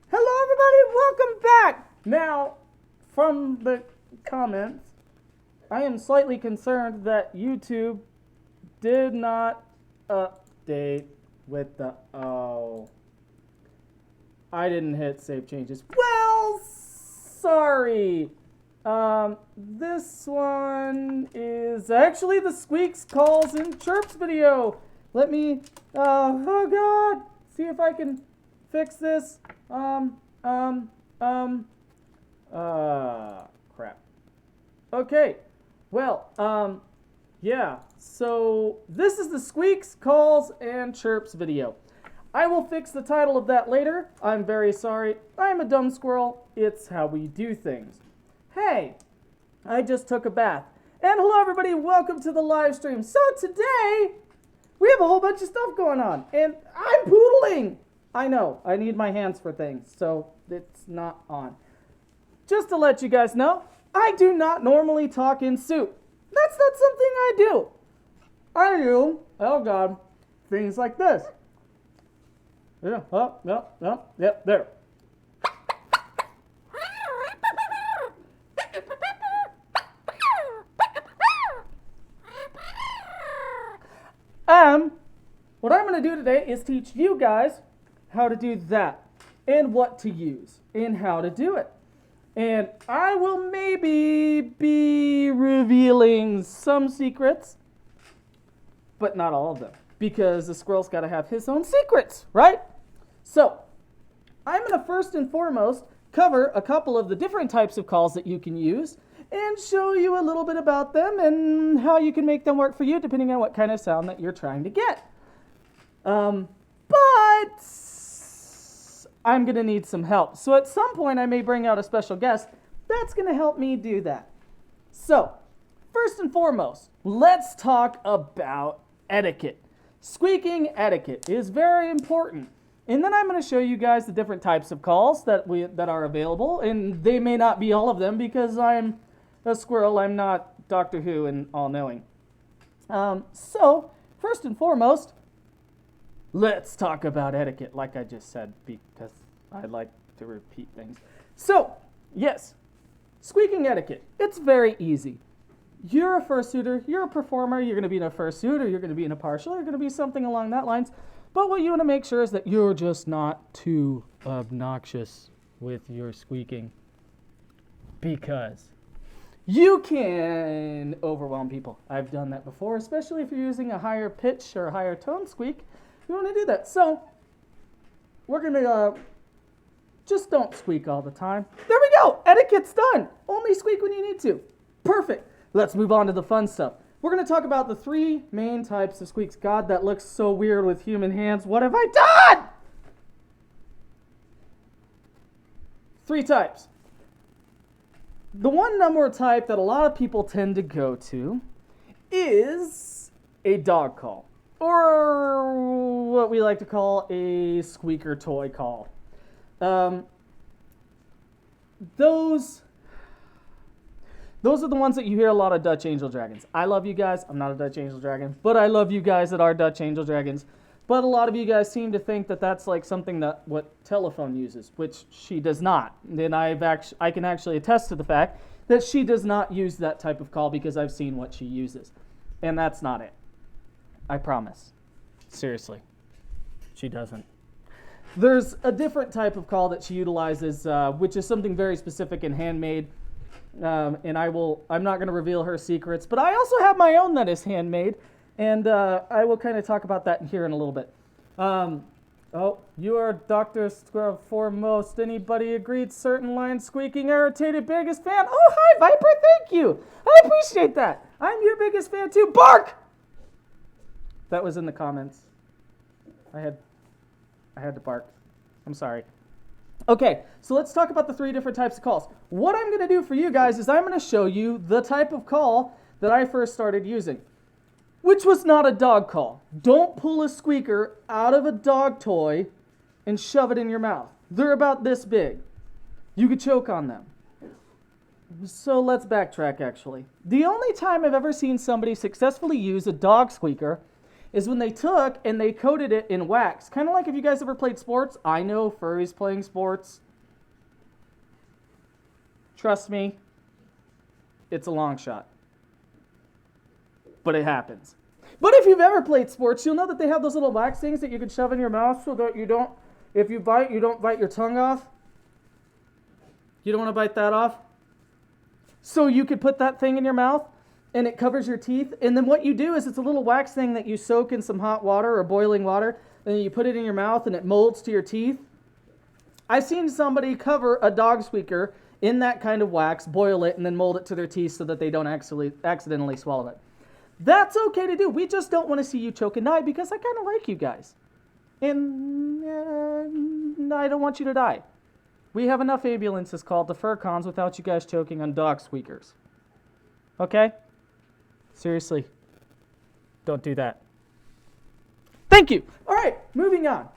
Hello everybody, welcome back! Now, from the comments, I am slightly concerned that YouTube did not update with the, I didn't hit save changes. Well, sorry. This one is actually the Squeaks, Calls, and Chirps video. Let me, oh god, see if I can fix this. Crap. Okay, well, yeah, so this is the Squeaks, Calls, and Chirps video. I will fix the title of that later. I'm very sorry. I'm a dumb squirrel. It's how we do things. Hey, I just took a bath. And hello everybody, welcome to the live stream. So today, we have a whole bunch of stuff going on, and I'm poodling. I know, I need my hands for things, so it's not on. Just to let you guys know, I do not normally talk in soup. That's not something I do. I do, oh god, things like this. Yeah, yep, there. What I'm going to do today is teach you guys how to do that and what to use and how to do it. And I will maybe be revealing some secrets, but not all of them, because the squirrel's got to have his own secrets, right? So I'm going to first and foremost cover a couple of the different types of calls that you can use and show you a little bit about them and how you can make them work for you depending on what kind of sound that you're trying to get. But I'm going to need some help. So at some point I may bring out a special guest that's going to help me do that. So first and foremost, let's talk about etiquette. Squeaking etiquette is very important. And then I'm going to show you guys the different types of calls that are available. And they may not be all of them because I'm a squirrel. I'm not Doctor Who and all-knowing. So first and foremost, let's talk about etiquette, like I just said, because I like to repeat things. So, yes, squeaking etiquette. It's very easy. You're a fursuiter, you're a performer, you're going to be in a fursuit, or you're going to be in a partial, you're going to be something along that lines. But what you want to make sure is that you're just not too obnoxious with your squeaking, because you can overwhelm people. I've done that before, especially if you're using a higher pitch or a higher tone squeak. You want to do that. So we're going to just don't squeak all the time. There we go. Etiquette's done. Only squeak when you need to. Perfect. Let's move on to the fun stuff. We're going to talk about the three main types of squeaks. God, that looks so weird with human hands. What have I done? Three types. The one number type that a lot of people tend to go to is a dog call, or what we like to call a squeaker toy call. Those are the ones that you hear a lot of Dutch Angel Dragons. I love you guys. I'm not a Dutch Angel Dragon, but I love you guys that are Dutch Angel Dragons. But a lot of you guys seem to think that that's like something that what Telephone uses, which she does not. And I can actually attest to the fact that she does not use that type of call because I've seen what she uses. And that's not it. I promise. Seriously. She doesn't. There's a different type of call that she utilizes, which is something very specific and handmade. And I'm not going to reveal her secrets, but I also have my own that is handmade. And I will kind of talk about that here in a little bit. Oh, you are Dr. Scrub foremost. Anybody agreed? Certain line squeaking, irritated, biggest fan. Oh, hi, Viper. Thank you. I appreciate that. I'm your biggest fan, too. Bark! That was in the comments. I had to bark. I'm sorry. Okay, so let's talk about the 3 different types of calls. What I'm going to do for you guys is I'm going to show you the type of call that I first started using, which was not a dog call. Don't pull a squeaker out of a dog toy and shove it in your mouth. They're about this big. You could choke on them. So let's backtrack, actually. The only time I've ever seen somebody successfully use a dog squeaker is when they took and they coated it in wax. Kind of like if you guys ever played sports. I know furries playing sports. Trust me, it's a long shot. But it happens. But if you've ever played sports, you'll know that they have those little wax things that you can shove in your mouth so that you don't, if you bite, you don't bite your tongue off. You don't want to bite that off? So you could put that thing in your mouth and it covers your teeth. And then what you do is it's a little wax thing that you soak in some hot water or boiling water. And you put it in your mouth and it molds to your teeth. I've seen somebody cover a dog squeaker in that kind of wax, boil it, and then mold it to their teeth so that they don't accidentally swallow it. That's okay to do. We just don't want to see you choke and die because I kind of like you guys. And I don't want you to die. We have enough ambulances called to fur cons without you guys choking on dog squeakers. Okay? Seriously. Don't do that. Thank you. All right, moving on.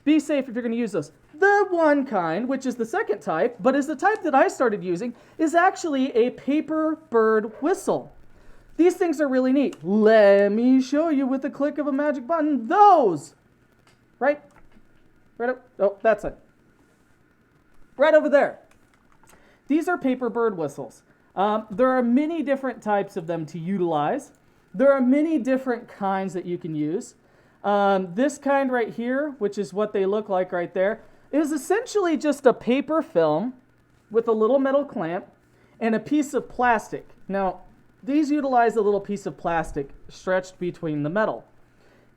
Be safe if you're going to use those. The one kind, which is the second type, but is the type that I started using, is actually a paper bird whistle. These things are really neat. Let me show you with the click of a magic button. Those! Right up. Oh, that's it. Right over there. These are paper bird whistles. There are many different types of them to utilize. There are many different kinds that you can use. This kind right here, which is what they look like right there, is essentially just a paper film with a little metal clamp and a piece of plastic. Now, these utilize a little piece of plastic stretched between the metal.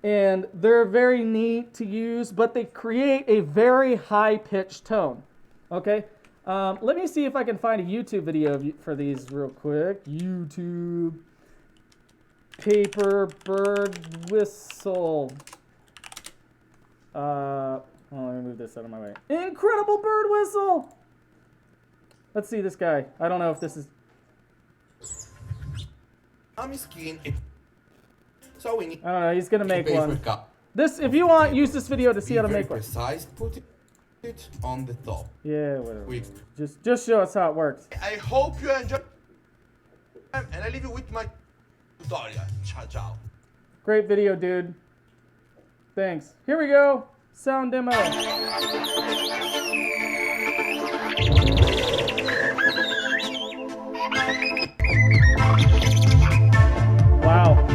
And they're very neat to use, but they create a very high-pitched tone. Okay? Let me see if I can find a YouTube video for these real quick. YouTube. Paper bird whistle. Let me move this out of my way. Incredible bird whistle! Let's see this guy. I don't know if this is... I'm skin. So we need. He's gonna make one. This, if you want, use this video to see how to make one. Precise. Put it on the top. Yeah, whatever. Just show us how it works. I hope you enjoy. And I leave you with my tutorial. Ciao, ciao. Great video, dude. Thanks. Here we go. Sound demo. Wow.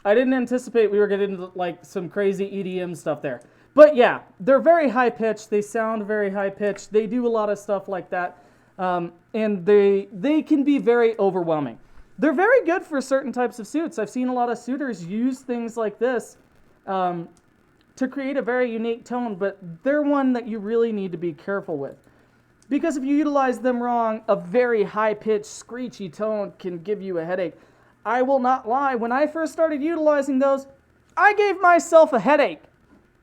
I didn't anticipate we were getting into like some crazy EDM stuff there. But yeah, they're very high pitched. They sound very high pitched. They do a lot of stuff like that. And they can be very overwhelming. They're very good for certain types of suits. I've seen a lot of suitors use things like this to create a very unique tone, but they're one that you really need to be careful with. Because if you utilize them wrong, a very high-pitched, screechy tone can give you a headache. I will not lie, when I first started utilizing those, I gave myself a headache.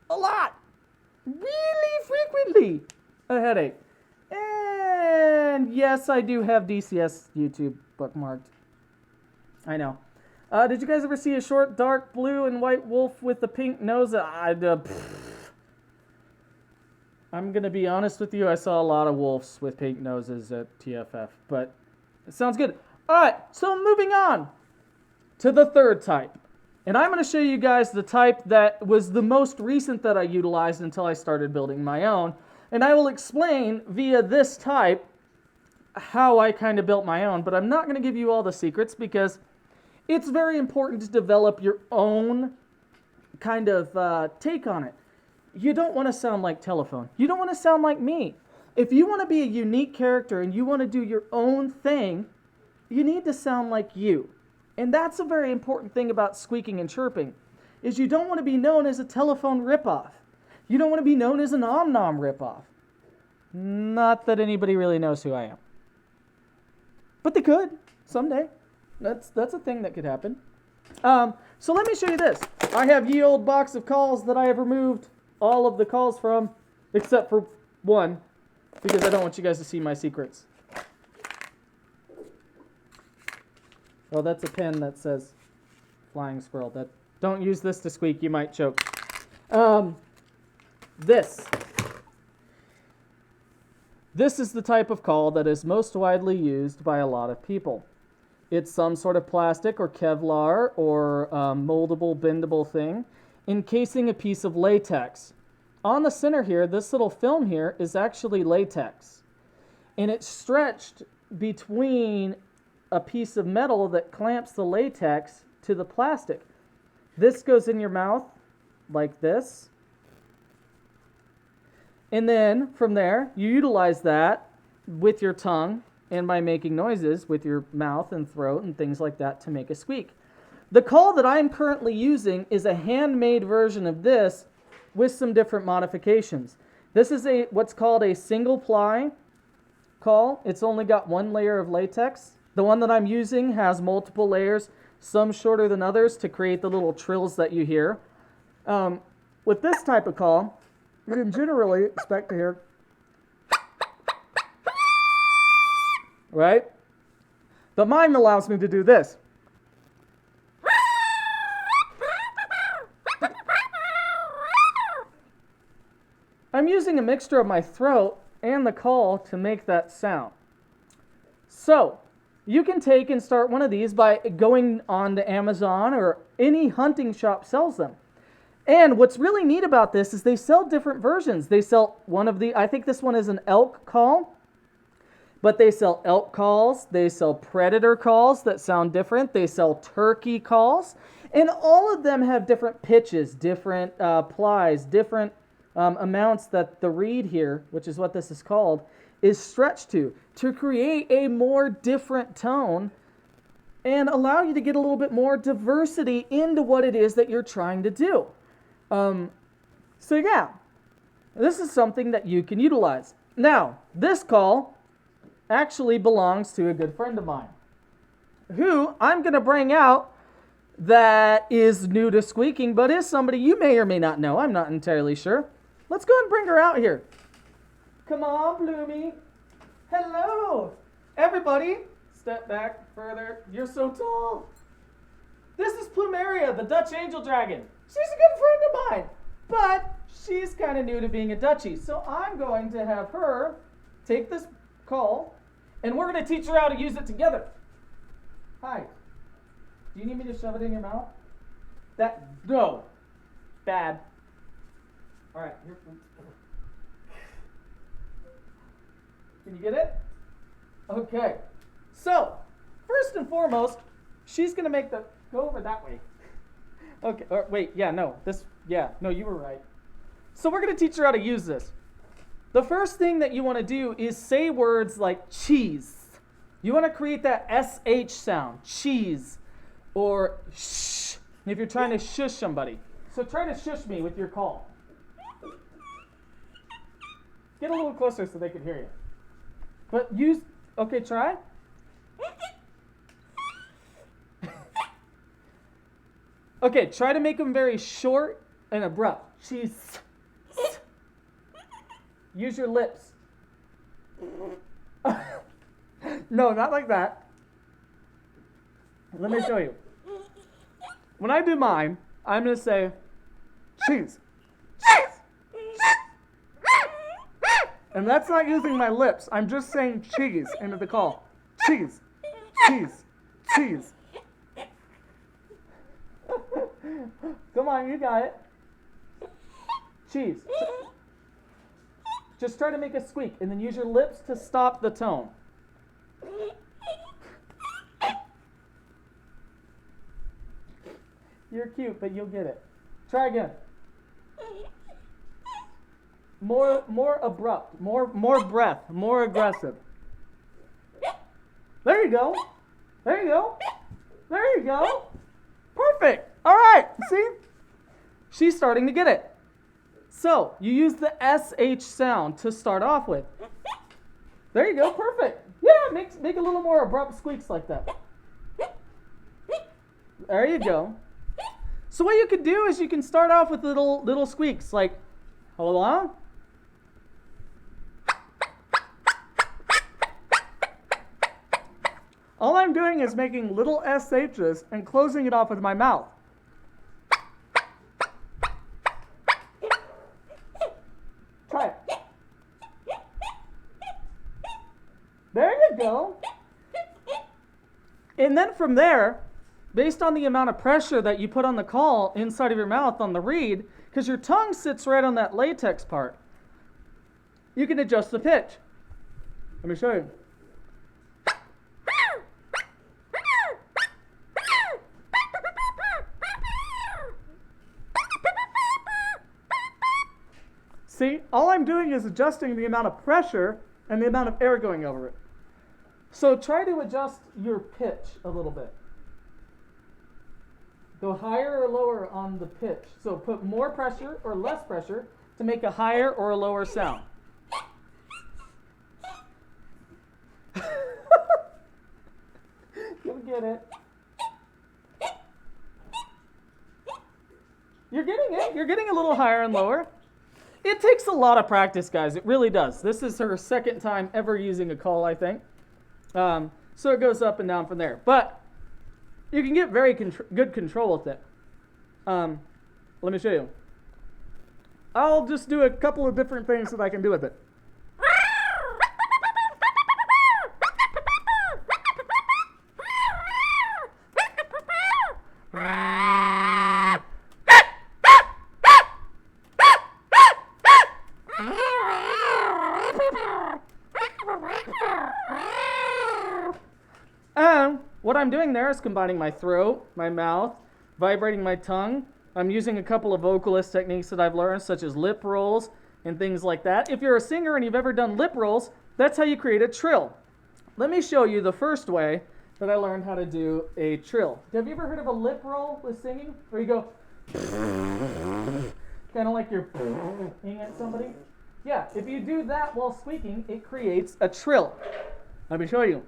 A lot. Really frequently. A headache. And yes, I do have DCS YouTube bookmarked. I know. Did you guys ever see a short, dark blue and white wolf with the pink nose? I'm going to be honest with you. I saw a lot of wolves with pink noses at TFF, but it sounds good. All right, so moving on to the third type. And I'm going to show you guys the type that was the most recent that I utilized until I started building my own. And I will explain via this type how I kind of built my own, but I'm not going to give you all the secrets because it's very important to develop your own kind of take on it. You don't want to sound like Telephone. You don't want to sound like me. If you want to be a unique character and you want to do your own thing, you need to sound like you. And that's a very important thing about squeaking and chirping, is you don't want to be known as a Telephone ripoff. You don't want to be known as an Om-Nom ripoff. Not that anybody really knows who I am. But they could, someday. That's a thing that could happen. So let me show you this. I have ye old box of calls that I have removed all of the calls from, except for one, because I don't want you guys to see my secrets. Oh, that's a pen that says flying squirrel. Don't use this to squeak, you might choke. This is the type of call that is most widely used by a lot of people. It's some sort of plastic or Kevlar or moldable, bendable thing encasing a piece of latex. On the center here, this little film here is actually latex. And it's stretched between a piece of metal that clamps the latex to the plastic. This goes in your mouth like this. And then from there, you utilize that with your tongue and by making noises with your mouth and throat and things like that to make a squeak. The call that I'm currently using is a handmade version of this with some different modifications. This is what's called a single ply call. It's only got one layer of latex. The one that I'm using has multiple layers, some shorter than others, to create the little trills that you hear. With this type of call, you can generally expect to hear, right? But mine allows me to do this. I'm using a mixture of my throat and the call to make that sound. So, you can take and start one of these by going on to Amazon, or any hunting shop sells them. And what's really neat about this is they sell different versions. They sell I think this one is an elk call, but they sell elk calls, they sell predator calls that sound different, they sell turkey calls, and all of them have different pitches, different plies, different amounts that the reed here, which is what this is called, is stretched to create a more different tone and allow you to get a little bit more diversity into what it is that you're trying to do. So yeah, this is something that you can utilize. Now, this call actually belongs to a good friend of mine, who I'm going to bring out, that is new to squeaking, but is somebody you may or may not know. I'm not entirely sure. Let's go and bring her out here. Come on, Plumie. Hello. Everybody, step back further. You're so tall. This is Plumeria, the Dutch angel dragon. She's a good friend of mine, but she's kind of new to being a Dutchie. So I'm going to have her take this call, and we're going to teach her how to use it together. Hi. Do you need me to shove it in your mouth? No. Bad. All right. Here. Can you get it? Okay. So, first and foremost, she's going to make go over that way. Okay. Wait. Yeah, no. No, you were right. So we're going to teach her how to use this. The first thing that you want to do is say words like cheese. You want to create that SH sound. Cheese. Or shh, if you're trying to shush somebody. So try to shush me with your call. Get a little closer so they can hear you. But okay, try. Okay, try to make them very short and abrupt. Cheese. Use your lips. No, not like that. Let me show you. When I do mine, I'm going to say cheese. Cheese. And that's not using my lips. I'm just saying cheese into the call. Cheese, cheese, cheese. Come on, you got it. Cheese. Just try to make a squeak and then use your lips to stop the tone. You're cute, but you'll get it. Try again. More abrupt, more breath, more aggressive. There you go. There you go. There you go. Perfect. All right. See? She's starting to get it. So, you use the SH sound to start off with. There you go. Perfect. Yeah, make a little more abrupt squeaks like that. There you go. So what you could do is you can start off with little squeaks like, hold on. All I'm doing is making little SHs and closing it off with my mouth. Try it. There you go. And then from there, based on the amount of pressure that you put on the call inside of your mouth on the reed, because your tongue sits right on that latex part, you can adjust the pitch. Let me show you. See, all I'm doing is adjusting the amount of pressure and the amount of air going over it. So try to adjust your pitch a little bit. Go higher or lower on the pitch. So put more pressure or less pressure to make a higher or a lower sound. You'll get it. You're getting it. You're getting a little higher and lower. It takes a lot of practice, guys. It really does. This is her second time ever using a call, I think. So it goes up and down from there. But you can get very good control with it. Let me show you. I'll just do a couple of different things that I can do with it. And what I'm doing there is combining my throat, my mouth, vibrating my tongue. I'm using a couple of vocalist techniques that I've learned, such as lip rolls and things like that. If you're a singer and you've ever done lip rolls, that's how you create a trill. Let me show you the first way that I learned how to do a trill. Have you ever heard of a lip roll with singing? Where you go, kind of like you're at somebody? Yeah, if you do that while squeaking, it creates a trill. Let me show you.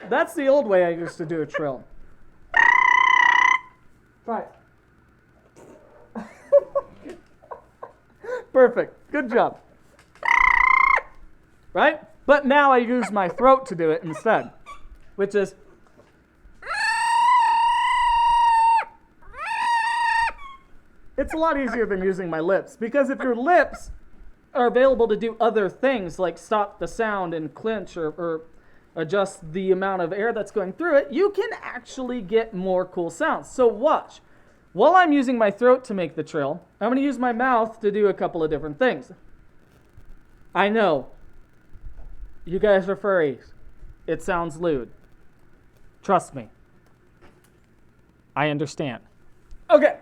That's the old way I used to do a trill. Try it. Perfect. Good job. Right? But now I use my throat to do it instead, which is... It's a lot easier than using my lips, because if your lips are available to do other things, like stop the sound and clench or adjust the amount of air that's going through it, you can actually get more cool sounds. So watch. While I'm using my throat to make the trill, I'm going to use my mouth to do a couple of different things. I know. You guys are furries. It sounds lewd. Trust me. I understand. Okay.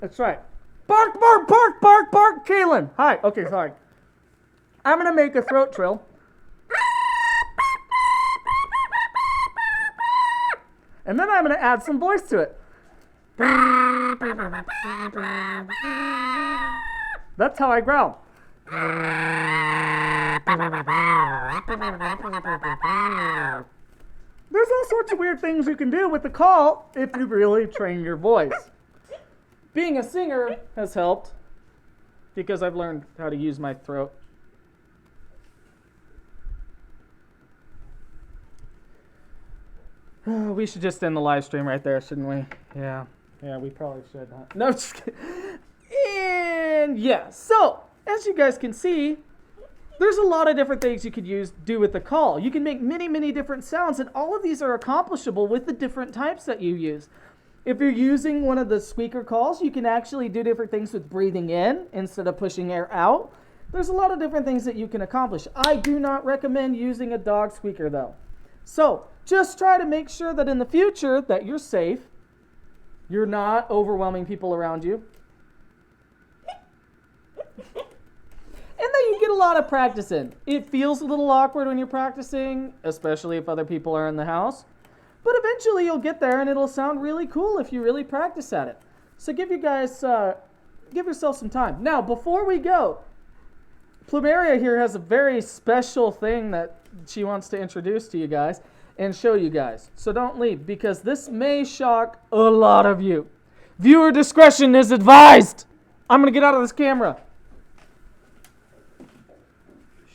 That's right. Bark, bark, bark, bark, bark, Kaylin. Hi. Okay, sorry. I'm going to make a throat trill. And then I'm going to add some voice to it. That's how I growl. There's all sorts of weird things you can do with the call if you really train your voice. Being a singer has helped because I've learned how to use my throat. We should just end the live stream right there, shouldn't we? Yeah, we probably should. No, just kidding. And yeah, so as you guys can see, there's a lot of different things you could do with the call. You can make many different sounds, and all of these are accomplishable with the different types that you use. If you're using one of the squeaker calls, you can actually do different things with breathing in instead of pushing air out. There's a lot of different things that you can accomplish. I do not recommend using a dog squeaker though. So just try to make sure that in the future that you're safe. You're not overwhelming people around you. And then you get a lot of practice in. It feels a little awkward when you're practicing, especially if other people are in the house. But eventually you'll get there and it'll sound really cool if you really practice at it. So give yourself some time. Now, before we go, Plumeria here has a very special thing that she wants to introduce to you guys and show you guys. So don't leave, because this may shock a lot of you. Viewer discretion is advised. I'm going to get out of this camera.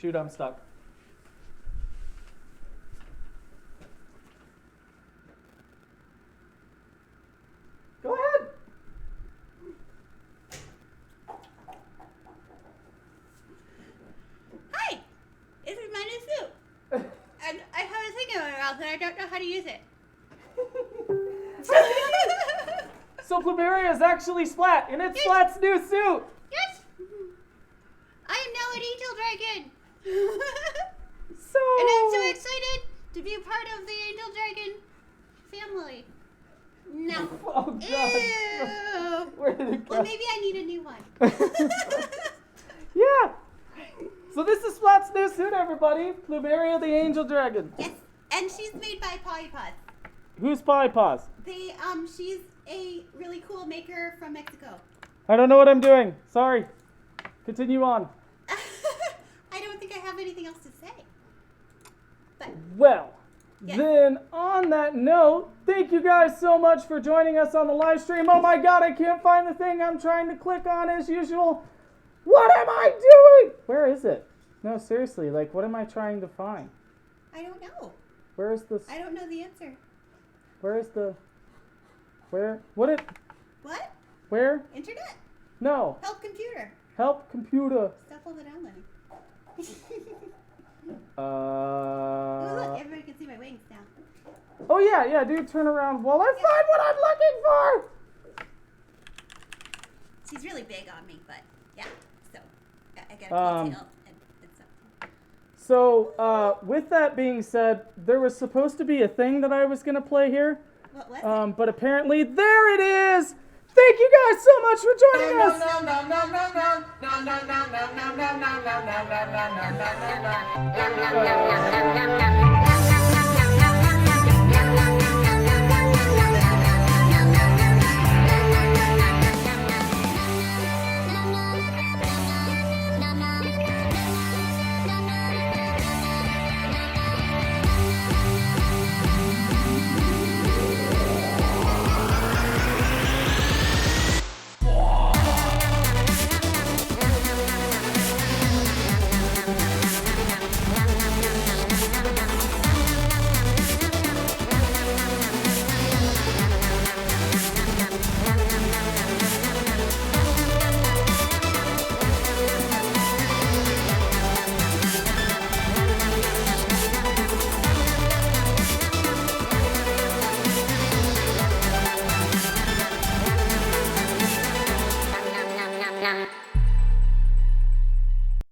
Shoot, I'm stuck. Go ahead. Hi, this is my new suit. And I have a thing in my mouth and I don't know how to use it. So Plumeria is actually Splat, and it's Splat's new suit. Yes! I am now an angel dragon. So... And I'm so excited to be a part of the angel dragon family. No. Oh, God. Ew. Where did it go? Well, maybe I need a new one. Yeah. So this is Splat's new suit, everybody. Plumeria the Angel Dragon. Yes, and she's made by Polypod. Who's Polypaws? She's a really cool maker from Mexico. I don't know what I'm doing. Sorry. Continue on. I don't think I have anything else to say. But Well, yes. Then on that note, thank you guys so much for joining us on the live stream. Oh my God, I can't find the thing I'm trying to click on as usual. What am I doing? Where is it? No, seriously, like, what am I trying to find? I don't know. Where is this? I don't know the answer. Where is the... Where? What it... What? Where? Internet. No. Help computer. Help computer. Stop all the downloading. Uh... Oh, look, everybody can see my wings now. Oh, yeah, dude, turn around while I find what I'm looking for. She's really big on me, but yeah. So I got a cool tail and stuff. So, with that being said, there was supposed to be a thing that I was going to play here. What was it? But apparently, there it is. Thank you guys so much for joining us.